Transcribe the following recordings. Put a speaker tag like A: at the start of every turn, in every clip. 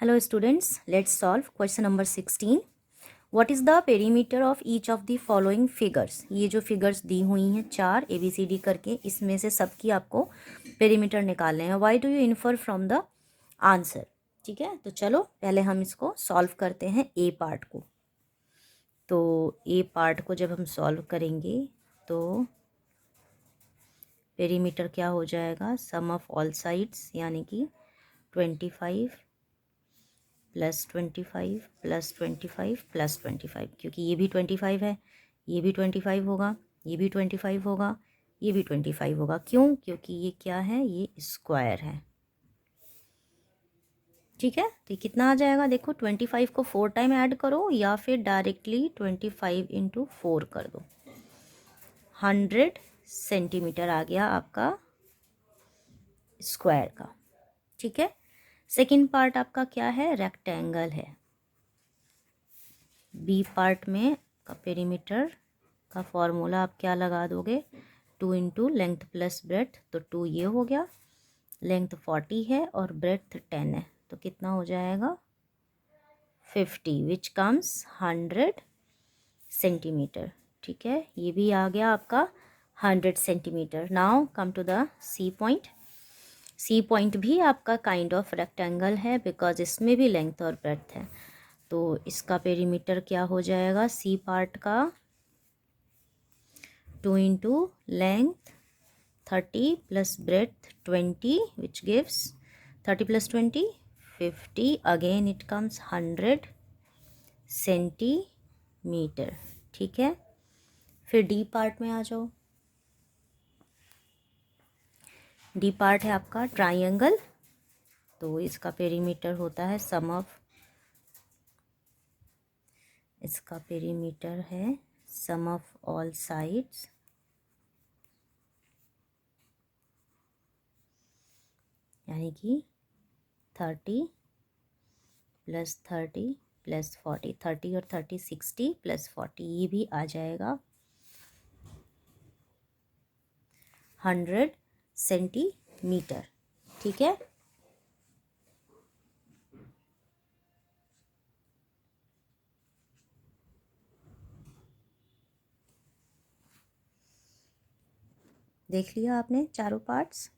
A: Hello students, let's solve question number 16. What is the perimeter of each of the following figures? ये जो figures दी हुई हैं चार ABCD करके, इसमें से सबकी आपको perimeter निकालने हैं. Why do you infer from the answer? ठीक है, तो चलो पहले हम इसको solve करते हैं A part को. तो A part को जब हम solve करेंगे तो perimeter क्या हो जाएगा? Sum of all sides यानी कि 25 प्लस 25 प्लस 25 प्लस 25, क्योंकि ये भी 25 है, ये भी 25 होगा, ये भी 25 होगा, ये भी 25 होगा. क्यों? क्योंकि ये क्या है, ये स्क्वायर है. ठीक है, तो कितना आ जाएगा? देखो 25 को 4 टाइम ऐड करो या फिर डायरेक्टली 25 इंटू 4 कर दो. 100 सेंटीमीटर आ गया आपका स्क्वायर का. ठीक है, सेकेंड पार्ट आपका क्या है? रेक्टेंगल है. बी पार्ट में का पेरीमीटर का फॉर्मूला आप क्या लगा दोगे? 2 इंटू लेंथ प्लस ब्रेथ, तो 2 ये हो गया, लेंथ 40 है और ब्रेथ 10 है, तो कितना हो जाएगा? 50, विच कम्स 100 सेंटीमीटर. ठीक है, ये भी आ गया आपका 100 centimetre. Now come to the C point. C point भी आपका काइंड ऑफ रेक्टेंगल है बिकॉज इसमें भी लेंथ और ब्रेथ है. तो इसका पेरीमीटर क्या हो जाएगा? सी पार्ट का 2 into length 30 plus breadth 20, which gives 30 plus 20 50. Again it comes 100 centimetre. ठीक है, फिर डी पार्ट में आ जाओ. डी पार्ट है आपका ट्राइंगल, तो इसका पेरीमीटर होता है सम ऑफ, इसका पेरीमीटर है सम ऑफ ऑल साइड्स यानी कि 30 प्लस 30 प्लस 40, 30 और 30 60 प्लस 40, ये भी आ जाएगा 100 सेंटीमीटर. ठीक है, देख लिया आपने चारों पार्ट्स.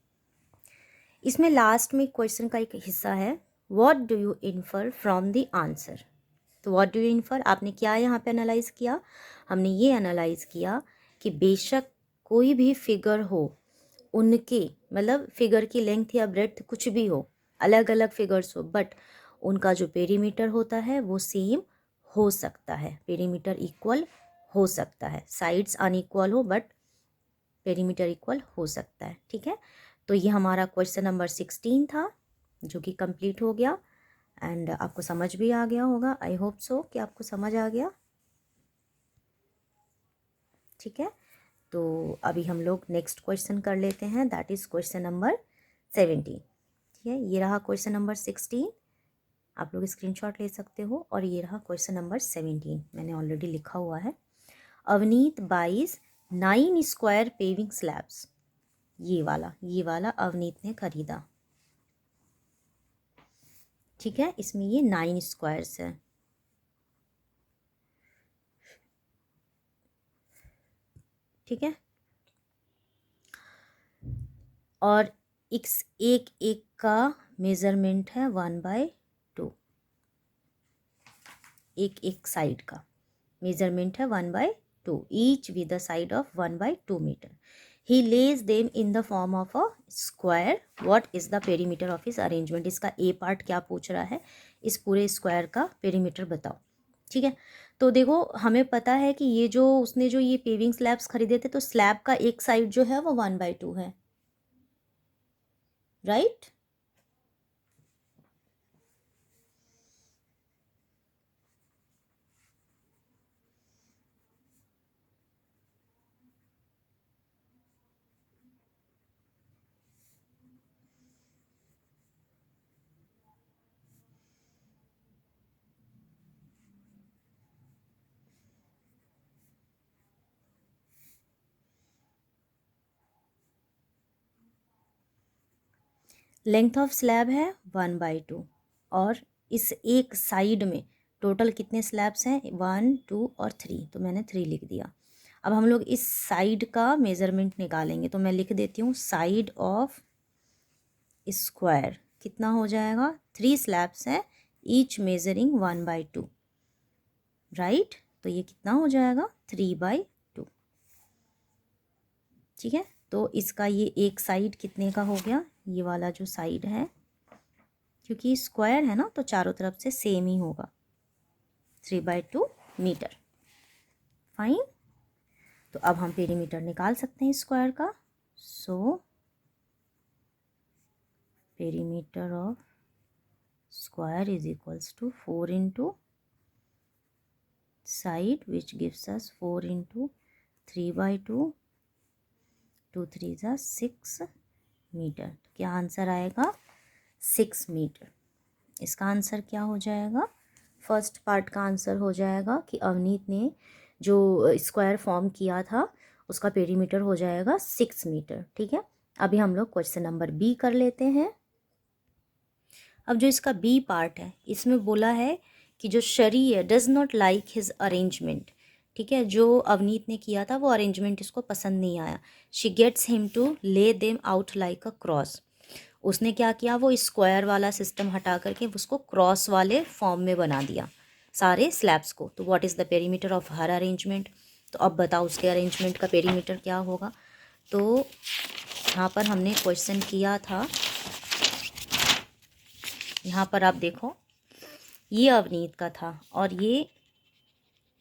A: इसमें लास्ट में क्वेश्चन का एक हिस्सा है, what do you infer from the answer. तो व्हाट डू यू इन्फर, आपने क्या यहाँ पे एनालाइज किया? हमने ये एनालाइज किया कि बेशक कोई भी फिगर हो, उनके मतलब फिगर की लेंथ या ब्रेड्थ कुछ भी हो, अलग अलग फिगर्स हो, बट उनका जो पेरीमीटर होता है वो सेम हो सकता है, पेरीमीटर इक्वल हो सकता है. साइड्स अनइक्वल हो बट पेरीमीटर इक्वल हो सकता है. ठीक है, तो ये हमारा क्वेश्चन नंबर 16 था जो कि कंप्लीट हो गया एंड आपको समझ भी आ गया होगा. आई होप सो कि आपको समझ आ गया. ठीक है, तो अभी हम लोग नेक्स्ट क्वेश्चन कर लेते हैं, दैट इज़ क्वेश्चन नंबर 17. ठीक है, ये रहा क्वेश्चन नंबर 16, आप लोग स्क्रीनशॉट ले सकते हो, और ये रहा क्वेश्चन नंबर 17, मैंने ऑलरेडी लिखा हुआ है. Avneet buys 9 square paving slabs. ये वाला अवनीत ने खरीदा. ठीक है, इसमें ये 9 स्क्वायर्स है. ठीक है, और एक एक का मेज़रमेंट है 1/2, एक साइड का मेज़रमेंट है 1/2, each with the side of 1/2 metre. He lays them in the form of a square. What is the perimeter of his arrangement. इसका ए पार्ट क्या पूछ रहा है, इस पूरे स्क्वायर का पेरीमीटर बताओ. ठीक है, तो देखो हमें पता है कि ये जो उसने जो ये पेविंग स्लैब्स खरीदे थे, तो स्लैब का एक साइड जो है वो 1/2 है, राइट. लेंथ ऑफ स्लैब है 1/2 और इस एक साइड में टोटल कितने स्लैब्स हैं, 1 2 और 3, तो मैंने 3 लिख दिया। अब हम लोग इस साइड का मेज़रमेंट निकालेंगे, तो मैं लिख देती हूँ साइड ऑफ स्क्वायर कितना हो जाएगा, 3 स्लैब्स हैं, ईच मेजरिंग 1/2, राइट। तो ये कितना हो जाएगा, 3/2, ठीक है। तो इसका ये एक साइड कितने का हो गया, ये वाला जो साइड है, क्योंकि स्क्वायर है ना तो चारों तरफ से सेम ही होगा, 3/2 मीटर। फाइन। तो अब हम पेरीमीटर निकाल सकते हैं स्क्वायर का। So perimeter of square is equals to 4 into side, which gives us 4 into 3/2, 2 3 जा 6 मीटर। तो क्या आंसर आएगा, 6 मीटर। इसका आंसर क्या हो जाएगा, फर्स्ट पार्ट का आंसर हो जाएगा कि अवनीत ने जो स्क्वायर फॉर्म किया था उसका पेरीमीटर हो जाएगा 6 मीटर, ठीक है। अभी हम लोग क्वेश्चन नंबर बी कर लेते हैं। अब जो इसका बी पार्ट है, इसमें बोला है कि जो शरी है does not like his arrangement, ठीक है। जो अवनीत ने किया था वो अरेंजमेंट इसको पसंद नहीं आया। शी गेट्स हिम टू ले them out like a cross. उसने क्या किया, वो स्क्वायर वाला सिस्टम हटा करके उसको क्रॉस वाले फॉर्म में बना दिया सारे स्लैब्स को। तो what is the perimeter of her arrangement, तो अब बताओ उसके अरेंजमेंट का पेरीमीटर क्या होगा। तो यहाँ पर हमने क्वेश्चन किया था, यहाँ पर आप देखो ये अवनीत का था और ये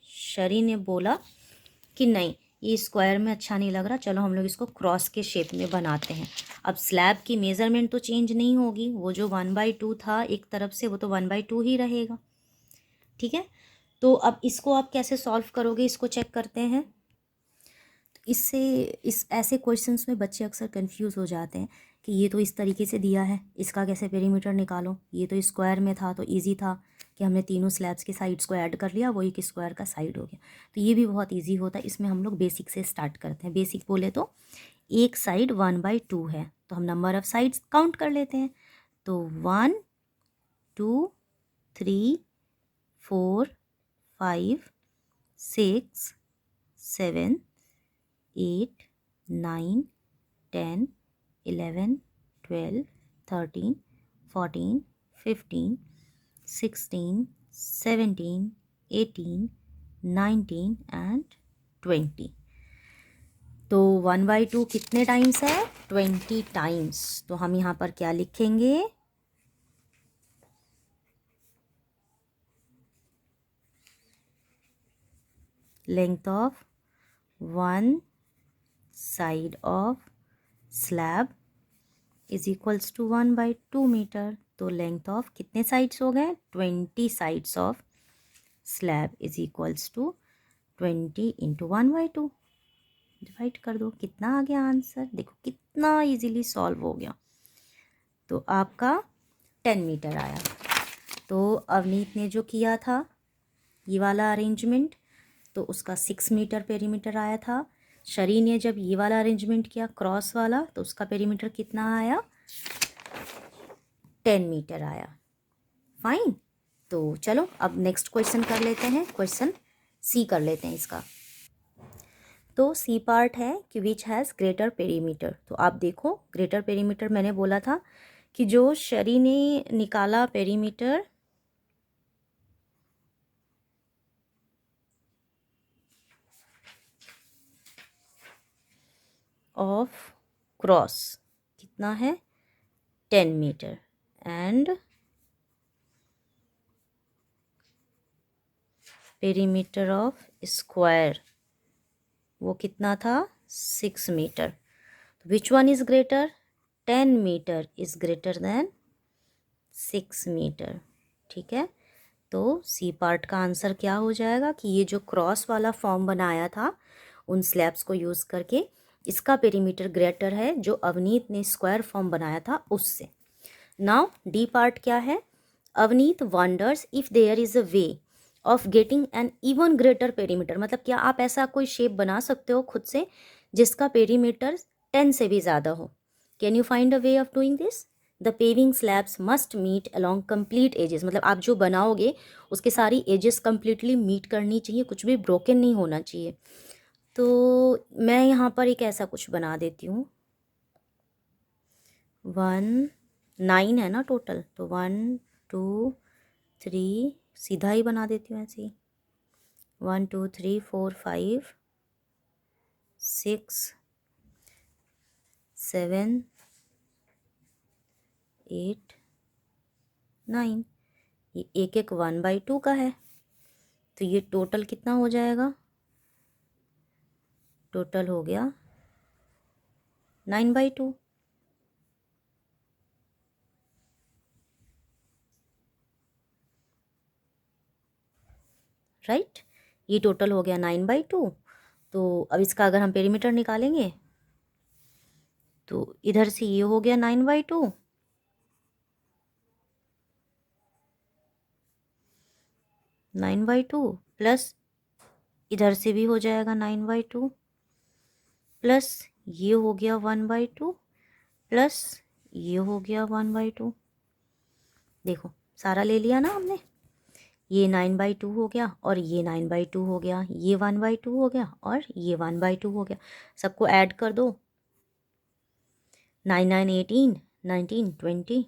A: शरी ने बोला कि नहीं ये स्क्वायर में अच्छा नहीं लग रहा, चलो हम लोग इसको क्रॉस के शेप में बनाते हैं। अब स्लैब की मेज़रमेंट तो चेंज नहीं होगी, वो जो 1/2 था एक तरफ से वो तो 1/2 ही रहेगा, ठीक है। तो अब इसको आप कैसे सॉल्व करोगे, इसको चेक करते हैं। इससे इस ऐसे क्वेश्चंस में बच्चे अक्सर कंफ्यूज हो जाते हैं कि ये तो इस तरीके से दिया है, इसका कैसे पेरीमीटर निकालो, ये तो स्क्वायर में था तो इजी था कि हमने तीनों स्लैब्स के साइड्स को ऐड कर लिया, वो एक स्क्वायर का साइड हो गया। तो ये भी बहुत इजी होता है। इसमें हम लोग बेसिक से स्टार्ट करते हैं। बेसिक बोले तो एक साइड 1/2 है, तो हम नंबर ऑफ़ साइड्स काउंट कर लेते हैं। तो 1 2 3 4 5 6 7 8 9 10 11 12 13 14 15 16 17 18 19 एंड 20। तो 1/2 कितने टाइम्स है, 20 टाइम्स। तो हम यहाँ पर क्या लिखेंगे, length of one side of slab is equals to 1/2 metre. तो लेंथ ऑफ कितने साइड्स हो गए, 20 sides of slab is equals to 20 into 1/2, divide कर दो, कितना आ गया आंसर, देखो कितना इजीली सॉल्व हो गया। तो आपका 10 मीटर आया। तो अवनीत ने जो किया था ये वाला अरेंजमेंट, तो उसका 6 मीटर पेरीमीटर आया था। शरी ने जब ये वाला अरेंजमेंट किया क्रॉस वाला, तो उसका पेरीमीटर कितना आया, 10 मीटर आया। फाइन। तो चलो अब नेक्स्ट क्वेश्चन कर लेते हैं, क्वेश्चन सी कर लेते हैं इसका। तो सी पार्ट है कि विच हैज़ ग्रेटर पेरीमीटर। तो आप देखो ग्रेटर पेरीमीटर मैंने बोला था कि जो शरी ने निकाला पेरीमीटर ऑफ क्रॉस कितना है, 10 metre, and perimeter of square वो कितना था, 6 metre. Which one is greater, 10 metre is greater than 6 metre, ठीक है। तो सी पार्ट का आंसर क्या हो जाएगा कि ये जो क्रॉस वाला फॉर्म बनाया था उन स्लैब्स को यूज़ करके, इसका पेरीमीटर ग्रेटर है जो अवनीत ने स्क्वायर फॉर्म बनाया था उससे। नाउ डी पार्ट क्या है, Avneet wonders if there is a way of getting an even greater perimeter. मतलब क्या आप ऐसा कोई शेप बना सकते हो खुद से जिसका पेरीमीटर 10 से भी ज़्यादा हो। Can you find a way of doing this. The paving slabs must meet along complete edges, मतलब आप जो बनाओगे उसके सारी एजेस कंप्लीटली मीट करनी चाहिए, कुछ भी ब्रोकन नहीं होना चाहिए। तो मैं यहाँ पर एक ऐसा कुछ बना देती हूँ। 9 है ना टोटल, तो 1 2 3 सीधा ही बना देती हूँ ऐसे ही। 1 2 3 4 5 6 7 8 9, ये एक एक 1/2 का है, तो ये टोटल कितना हो जाएगा? टोटल हो गया 9/2। राइट, ये टोटल हो गया 9/2। तो अब इसका अगर हम पेरीमीटर निकालेंगे तो इधर से ये हो गया 9/2, 9/2 प्लस इधर से भी हो जाएगा 9/2 प्लस ये हो गया 1/2 प्लस ये हो गया 1/2। देखो सारा ले लिया ना हमने, ये 9/2 हो गया और ये 9/2 हो गया, ये 1/2 हो गया और ये 1/2 हो गया। सबको ऐड कर दो, 9 9 18 19 20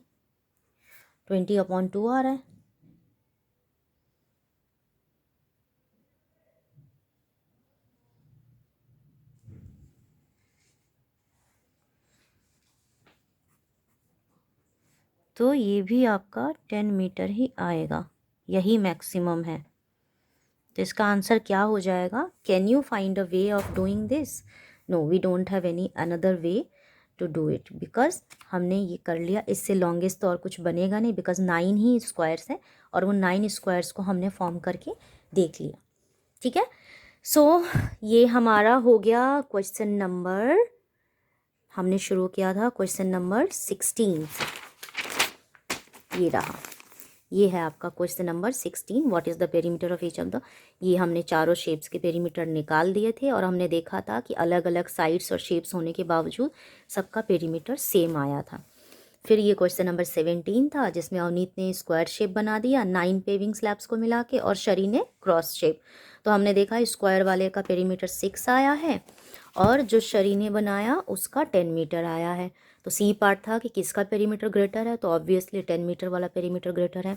A: 20/2 आ रहा है। तो ये भी आपका 10 मीटर ही आएगा, यही मैक्सिमम है। तो इसका आंसर क्या हो जाएगा? Can you find a way of doing this? No, we don't have any another way to do it, because हमने ये कर लिया। इससे लॉन्गेस्ट तो और कुछ बनेगा नहीं, बिकॉज 9 ही स्क्वायर्स है और वो 9 स्क्वायर्स को हमने फॉर्म करके देख लिया। ठीक है, सो ये हमारा हो गया क्वेश्चन नंबर, हमने शुरू किया था क्वेश्चन नंबर 16। ये रहा, ये है आपका question number 16। What is the perimeter of each of the, ये हमने चारों शेप्स के पेरीमीटर निकाल दिए थे और हमने देखा था कि अलग अलग साइड्स और शेप्स होने के बावजूद सबका पेरीमीटर सेम आया था। फिर ये क्वेश्चन नंबर 17 था, जिसमें अवनीत ने स्क्वायर शेप बना दिया 9 पेविंग स्लैब्स को मिला के और शरी ने क्रॉस शेप। तो हमने देखा स्क्वायर वाले का पेरीमीटर 6 आया है और जो शरी ने बनाया उसका 10 मीटर आया है। तो सी पार्ट था कि किसका पेरीमीटर ग्रेटर है, तो ऑब्वियसली 10 मीटर वाला पेरीमीटर ग्रेटर है।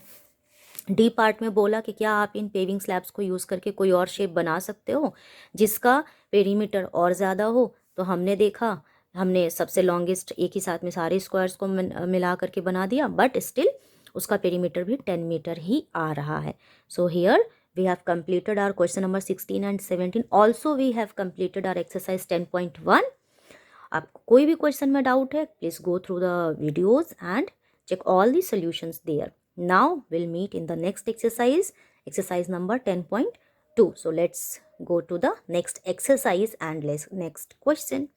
A: डी पार्ट में बोला कि क्या आप इन पेविंग स्लैब्स को यूज़ करके कोई और शेप बना सकते हो जिसका पेरीमीटर और ज़्यादा हो। तो हमने देखा, हमने सबसे लॉन्गेस्ट एक ही साथ में सारे स्क्वायर्स को मिला करके बना दिया, बट स्टिल उसका पेरीमीटर भी 10 मीटर ही आ रहा है। So here we have completed our question number 16 and 17. Also we have completed our exercise 10.1. आपको कोई भी क्वेश्चन में डाउट है, please go through the videos and check all the solutions there. Now we'll meet in the next exercise, exercise number 10.2. So let's go to the next exercise and next question.